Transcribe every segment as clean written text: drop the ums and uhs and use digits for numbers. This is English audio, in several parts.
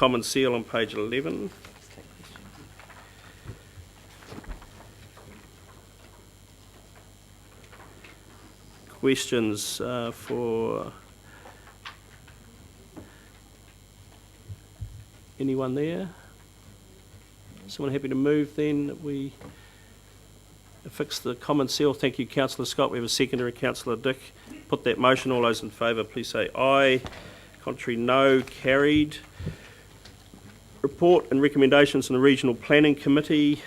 Common Seal on page 11. Questions for anyone there? Someone happy to move then that we affix the Common Seal? Thank you, Councillor Scott. We have a seconder, Councillor Dick. Put that motion. All those in favour, please say aye. Contrary, no. Carried. Report and recommendations from the Regional Planning Committee.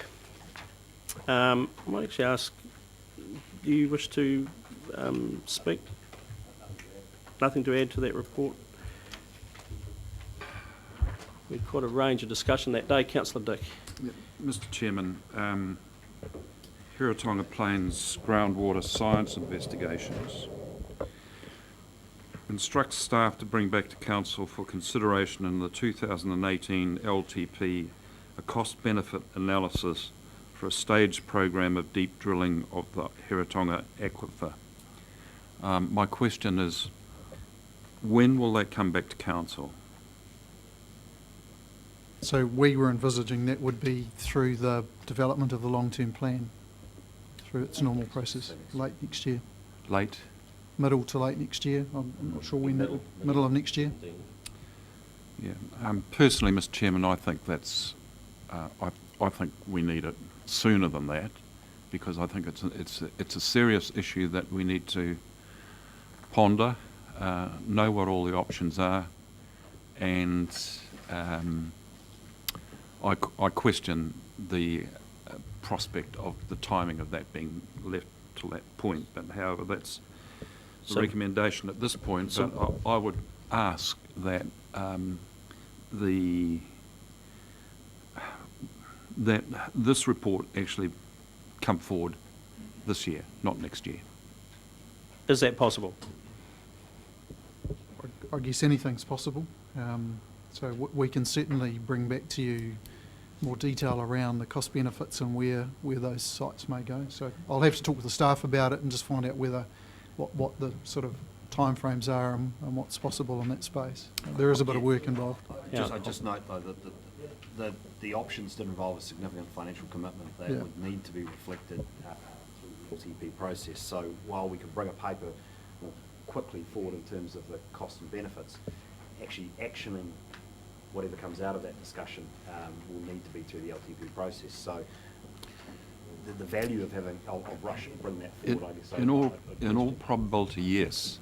I might actually ask, do you wish to speak? Nothing to add to that report? We had quite a range of discussion that day. Councillor Dick. Yeah, Mr Chairman, Hiratonga Plains groundwater science investigations instructs staff to bring back to Council for consideration in the 2018 LTP a cost-benefit analysis for a staged program of deep drilling of the Hiratonga aquifer. My question is, when will that come back to Council? So we were envisaging that would be through the development of the long-term plan, through its normal process, late next year. Late? Middle to late next year. I'm not sure when. Middle of next year. Yeah. Personally, Mr Chairman, I think that's. I think we need it sooner than that, because I think it's a serious issue that we need to ponder, know what all the options are, and I question the prospect of the timing of that being left to that point. But however, that's the recommendation at this point. So I would ask that that this report actually come forward this year, not next year. Is that possible? I guess anything's possible. So we can certainly bring back to you more detail around the cost benefits and where those sites may go. So I'll have to talk with the staff about it and just find out whether what the sort of timeframes are and what's possible in that space. There is a bit of work involved. I just note though that the options did involve a significant financial commitment that would need to be reflected through the LTP process. So while we could bring a paper more quickly forward in terms of the cost and benefits, actually actioning whatever comes out of that discussion will need to be through the LTP process. So the value of having, I'll rush and bring that forward, I guess. In all probability, yes.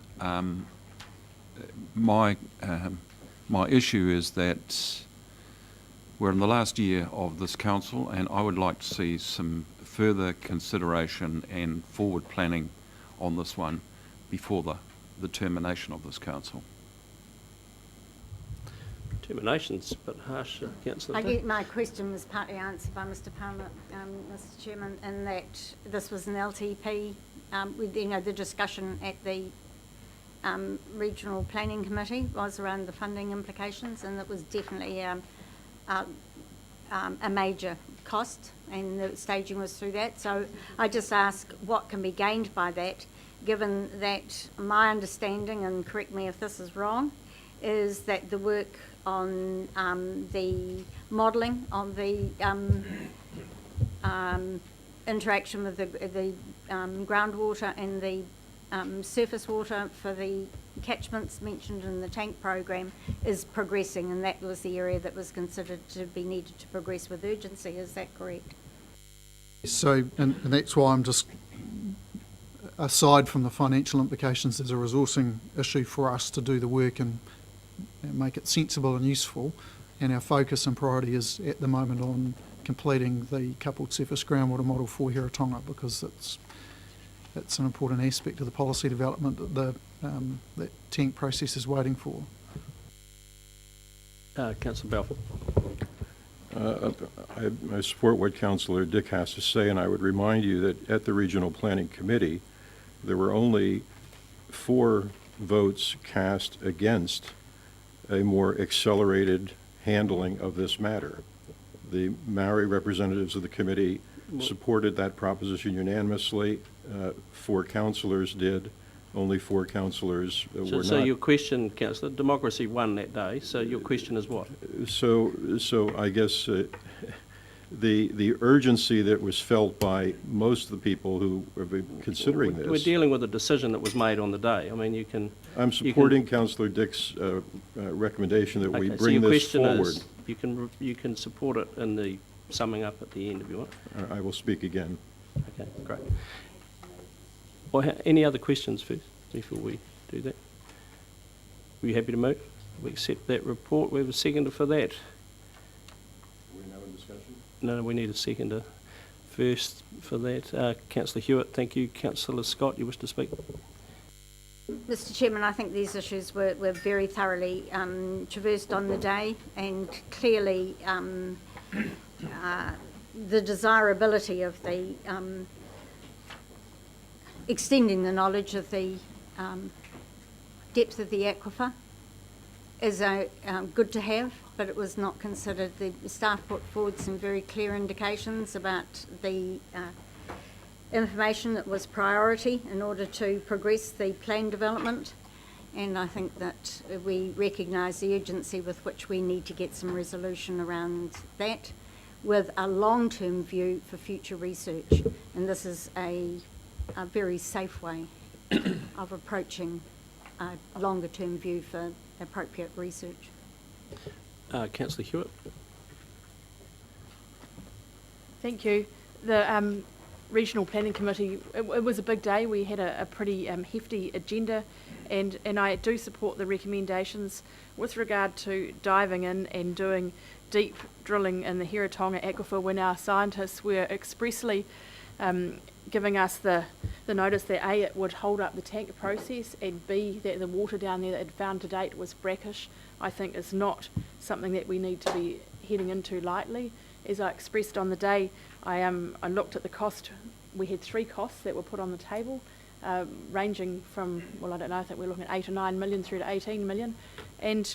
My issue is that we're in the last year of this council, and I would like to see some further consideration and forward planning on this one before the termination of this council. Termination's a bit harsh, Councillor. I get my question was partly answered by Mr Palmer, Mr Chairman, in that this was an LTP with the discussion at the Regional Planning Committee was around the funding implications, and it was definitely a major cost, and the staging was through that. So I just ask what can be gained by that, given that my understanding, and correct me if this is wrong, is that the work on the modelling on the interaction with the groundwater and the surface water for the catchments mentioned in the tank program is progressing, and that was the area that was considered to be needed to progress with urgency. Is that correct? So, and that's why I'm just, aside from the financial implications, there's a resourcing issue for us to do the work and make it sensible and useful, and our focus and priority is at the moment on completing the coupled surface groundwater model for Hiratonga, because it's an important aspect of the policy development that that tank process is waiting for. Councillor Balfour. I support what Councillor Dick has to say, and I would remind you that at the Regional Planning Committee there were only 4 votes cast against a more accelerated handling of this matter. The Maori representatives of the committee supported that proposition unanimously. 4 councillors did. only 4 councillors were not. So your question, councillor, democracy won that day, so your question is what? So I guess the urgency that was felt by most of the people who were considering this. We're dealing with a decision that was made on the day. I mean, you can... I'm supporting Councillor Dick's recommendation that we Okay, so bring your this question forward. is, you can support it in the summing up at the end if you want. I will speak again. Okay, great. Well, any other questions first, before we do that? Are you happy to move? We accept that report. We have a seconder for that. We're now in discussion. No, we need a seconder first for that. Councillor Hewitt, thank you. Councillor Scott, you wish to speak? Mr Chairman, I think these issues were very thoroughly traversed on the day, and clearly the desirability of the extending the knowledge of the depth of the aquifer is good to have, but it was not considered. The staff put forward some very clear indications about the information that was priority in order to progress the plan development, and I think that we recognise the urgency with which we need to get some resolution around that, with a long-term view for future research, and this is a very safe way of approaching a longer-term view for appropriate research. Councillor Hewitt. Thank you. The Regional Planning Committee, it was a big day. We had a pretty hefty agenda, and I do support the recommendations with regard to diving in and doing deep drilling in the Hiratonga aquifer when our scientists were expressly giving us the notice that A, it would hold up the tank process, and B, that the water down there that it found to date was brackish. I think is not something that we need to be heading into lightly. As I expressed on the day, I looked at the cost. We had 3 costs that were put on the table, ranging from, well, I don't know, I think we're looking at 8 or 9 million through to 18 million. And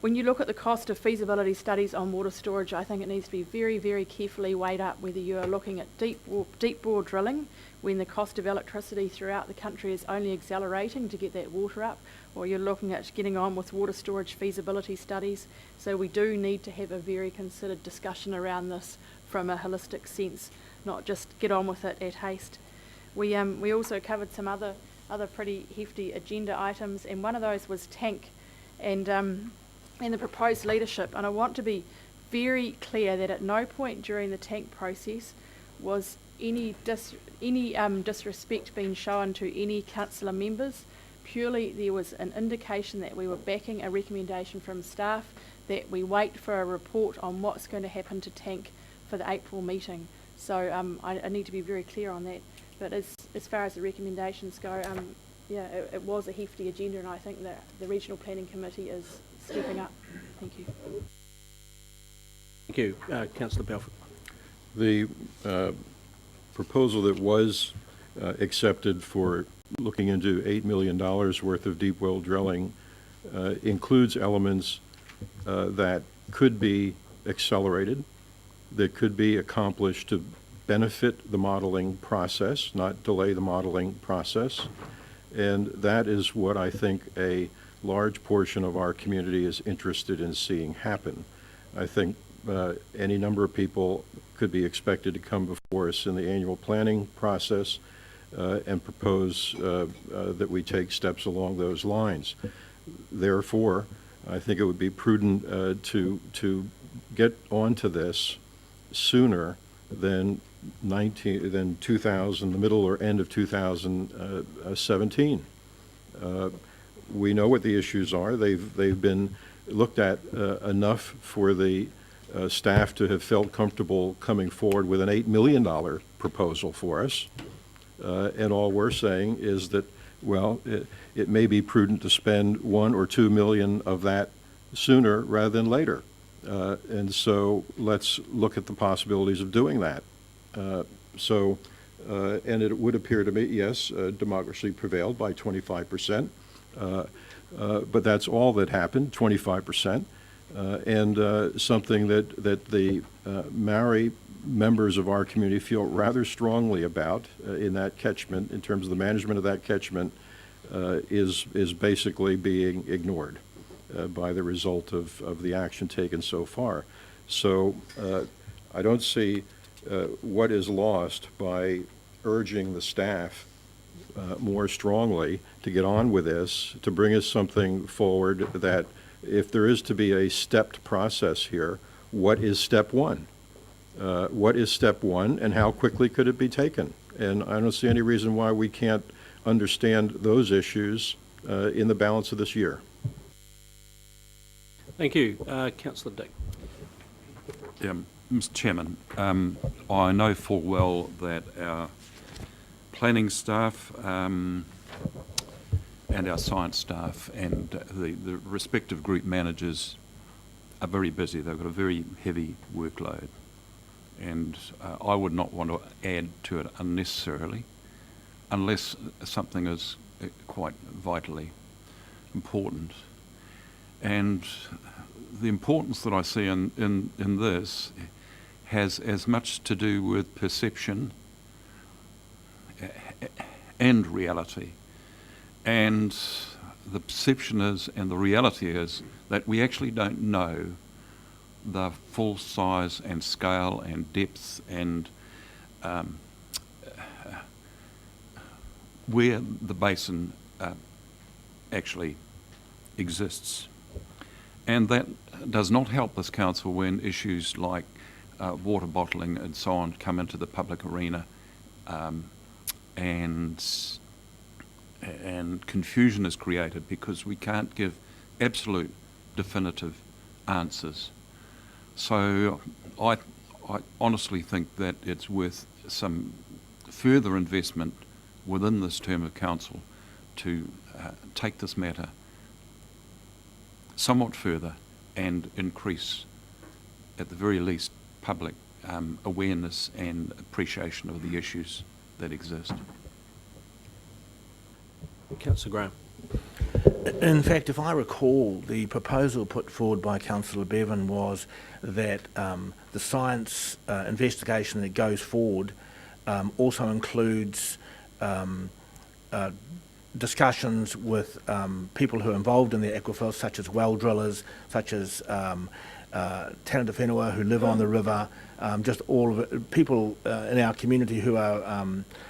when you look at the cost of feasibility studies on water storage, I think it needs to be very, very carefully weighed up whether you are looking at deep bore drilling when the cost of electricity throughout the country is only accelerating to get that water up, or you're looking at getting on with water storage feasibility studies. So we do need to have a very considered discussion around this from a holistic sense, not just get on with it at haste. We also covered some other pretty hefty agenda items, and one of those was tank and the proposed leadership. And I want to be very clear that at no point during the tank process was any disrespect being shown to any councillor members. Purely there was an indication that we were backing a recommendation from staff that we wait for a report on what's going to happen to tank for the April meeting. So I need to be very clear on that. But as far as the recommendations go, it was a hefty agenda, and I think that the Regional Planning Committee is stepping up. Thank you. Thank you. Councillor Balfour. The proposal that was accepted for looking into $8 million worth of deep well drilling includes elements that could be accelerated, that could be accomplished to benefit the modeling process, not delay the modeling process. And that is what I think a large portion of our community is interested in seeing happen. I think any number of people could be expected to come before us in the annual planning process and propose that we take steps along those lines. Therefore, I think it would be prudent to get onto this sooner than the middle or end of 2017. We know what the issues are. They've been looked at enough for the staff to have felt comfortable coming forward with an $8 million proposal for us. And all we're saying is that, well, it may be prudent to spend $1 or $2 million of that sooner rather than later. And so let's look at the possibilities of doing that. And it would appear to me, yes, democracy prevailed by 25%, but that's all that happened, 25%, and something that the Maori members of our community feel rather strongly about in that catchment, in terms of the management of that catchment, is basically being ignored by the result of the action taken so far. So I don't see what is lost by urging the staff more strongly to get on with this, to bring us something forward that, if there is to be a stepped process here, what is step one? What is step one, and how quickly could it be taken? And I don't see any reason why we can't understand those issues in the balance of this year. Thank you. Councillor Dick. Mr. Chairman, I know full well that our planning staff and our science staff and the respective group managers are very busy. They've got a very heavy workload, and I would not want to add to it unnecessarily unless something is quite vitally important. And the importance that I see in this has as much to do with perception and reality. And the perception is, and the reality is, that we actually don't know the full size and scale and depth and where the basin actually exists. And that does not help this council when issues like water bottling and so on come into the public arena, and confusion is created because we can't give absolute definitive answers. So I honestly think that it's worth some further investment within this term of council to take this matter somewhat further and increase, at the very least, public awareness and appreciation of the issues that exist. Councillor Graham. In fact, if I recall, the proposal put forward by Councillor Bevan was that the science investigation that goes forward also includes discussions with people who are involved in the aquifers, such as well drillers, such as Tana Whenua who live on the river, just all of it, people in our community who are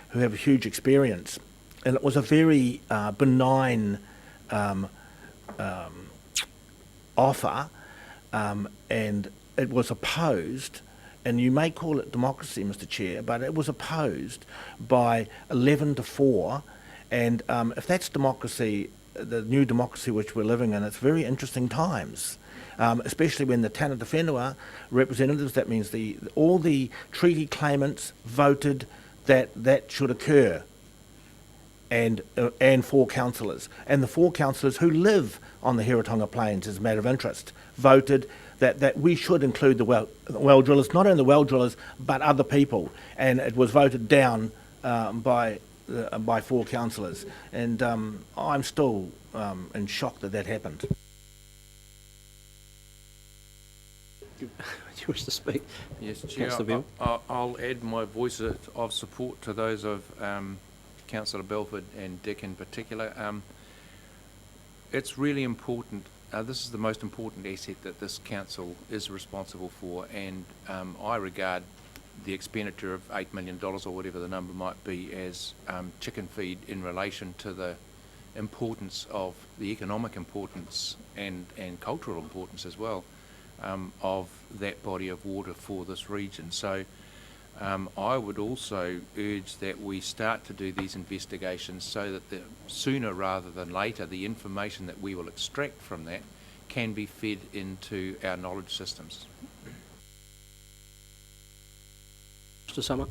who have huge experience. And it was a very benign offer, and it was opposed, and you may call it democracy, Mr. Chair, but it was opposed by 11-4, and if that's democracy, the new democracy which we're living in, it's very interesting times, especially when the Tana Whenua representatives, that means all the treaty claimants voted that should occur. And 4 councillors. And the 4 councillors who live on the Hiratonga Plains, as a matter of interest, voted that we should include the well drillers, not only the well drillers, but other people. And it was voted down by 4 councillors. And I'm still in shock that happened. Do you wish to speak? Yes, Chair. Councillor Bevan. I'll add my voice of support to those of Councillor Belford and Dick in particular. It's really important. This is the most important asset that this council is responsible for, and I regard the expenditure of $8 million or whatever the number might be as chicken feed in relation to the importance of the economic importance and cultural importance as well of that body of water for this region. So I would also urge that we start to do these investigations so that sooner rather than later the information that we will extract from that can be fed into our knowledge systems. Mr. Summer.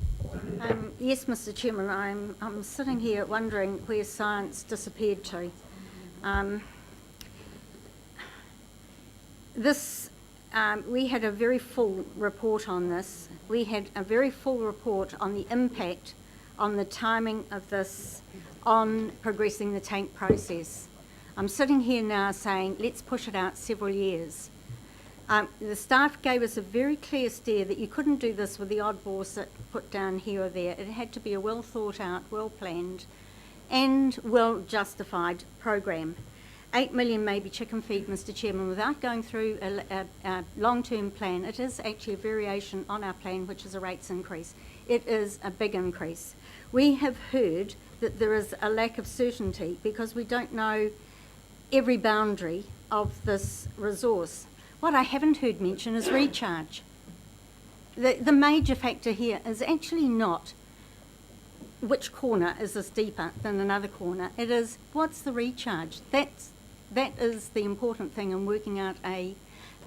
Yes, Mr. Chairman, I'm sitting here wondering where science disappeared to. We had a very full report on this. We had a very full report on the impact on the timing of this on progressing the tank process. I'm sitting here now saying, let's push it out several years. The staff gave us a very clear steer that you couldn't do this with the oddball put down here or there. It had to be a well thought out, well planned and well justified program. 8 million may be chicken feed, Mr Chairman, without going through a long-term plan. It is actually a variation on our plan, which is a rates increase. It is a big increase. We have heard that there is a lack of certainty because we don't know every boundary of this resource. What I haven't heard mention is recharge. The major factor here is actually not which corner is this deeper than another corner. It is what's the recharge. That is the important thing in working out a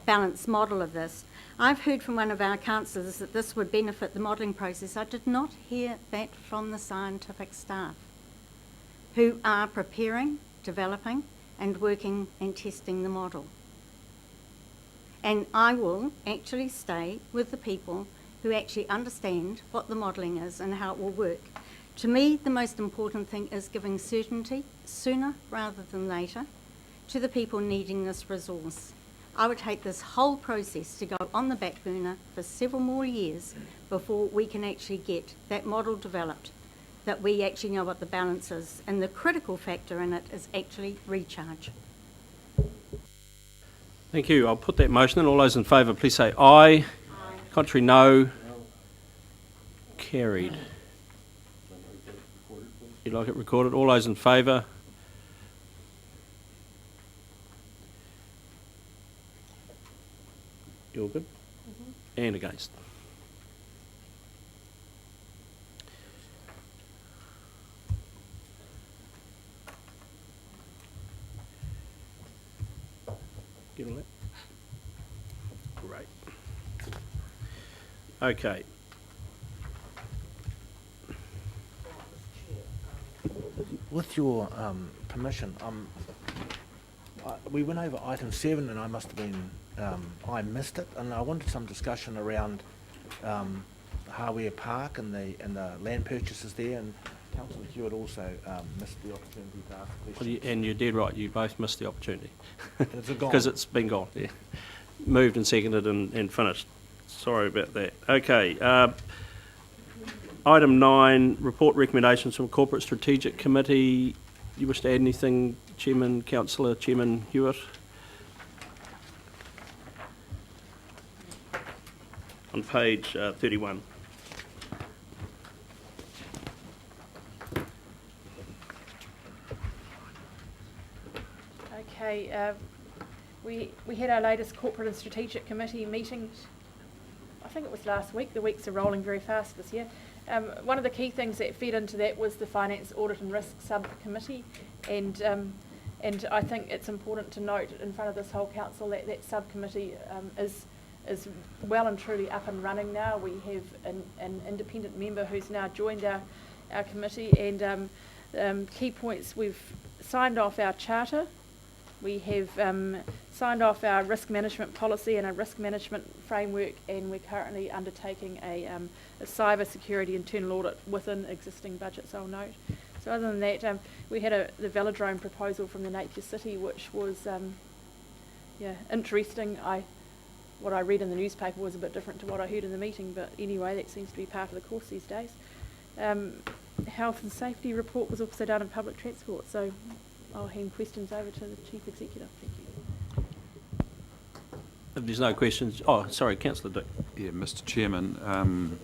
balanced model of this. I've heard from one of our councillors that this would benefit the modelling process. I did not hear that from the scientific staff who are preparing, developing and working and testing the model. And I will actually stay with the people who actually understand what the modelling is and how it will work. To me, the most important thing is giving certainty sooner rather than later to the people needing this resource. I would hate this whole process to go on the back burner for several more years before we can actually get that model developed, that we actually know what the balance is. And the critical factor in it is actually recharge. Thank you. I'll put that motion in. All those in favour, please say aye. Aye. Contrary, no. Carried. You'd like it recorded? All those in favour? You're good? And against? Get all that? Great. Okay. With your permission, we went over item 7 and I must have been, I missed it, and I wanted some discussion around Hawea Park and the land purchases there, and Councillor Hewitt also missed the opportunity to ask a question. And you did right, you both missed the opportunity. Is it gone? Because it's been gone, yeah. Moved and seconded and finished. Sorry about that. Okay. Item 9, report recommendations from Corporate Strategic Committee. You wish to add anything, Chairman, Councillor, Chairman Hewitt? On page 31. Okay, we had our latest Corporate and Strategic Committee meeting, I think it was last week. The weeks are rolling very fast this year. One of the key things that fed into that was the Finance, Audit and Risk Subcommittee, and I think it's important to note in front of this whole council that that subcommittee is well and truly up and running now. We have an independent member who's now joined our committee, and key points: we've signed off our charter. We have signed off our risk management policy and our risk management framework, and we're currently undertaking a cyber security internal audit within existing budgets, I'll note. So other than that, we had the velodrome proposal from the Nature City, which was interesting. What I read in the newspaper was a bit different to what I heard in the meeting, but anyway, that seems to be part of the course these days. Health and safety report was also done in public transport, so I'll hand questions over to the Chief Executive. Thank you. If there's no questions, oh, sorry, Councillor Dick. Yeah, Mr. Chairman,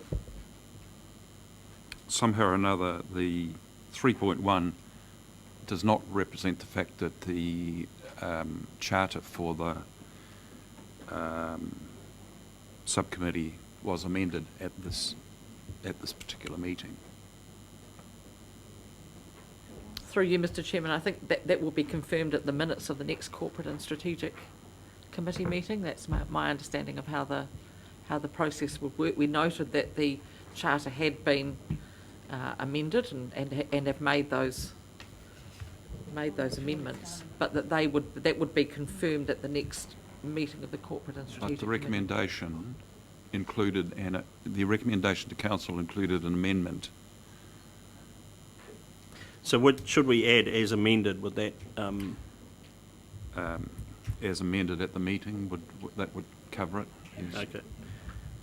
somehow or another the 3.1 does not represent the fact that the charter for the subcommittee was amended at this particular meeting. Through you, Mr. Chairman, I think that will be confirmed at the minutes of the next Corporate and Strategic Committee meeting. That's my understanding of how the process would work. We noted that the charter had been amended and have made those amendments, but that would be confirmed at the next meeting of the Corporate and Strategic But the Committee. recommendation included, and the recommendation to council included an amendment. So should we add as amended with that? As amended at the meeting, would cover it. Yes. Okay.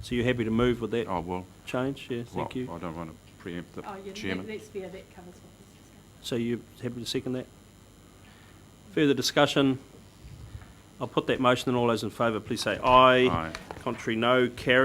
So you're happy to move with that Oh, well, change? Yeah, thank you. I don't want to preempt the chairman. That's fair, that covers what was discussed. So you're happy to second that? Further discussion? I'll put that motion and all those in favour, please say aye. Aye. Contrary, no. Carried.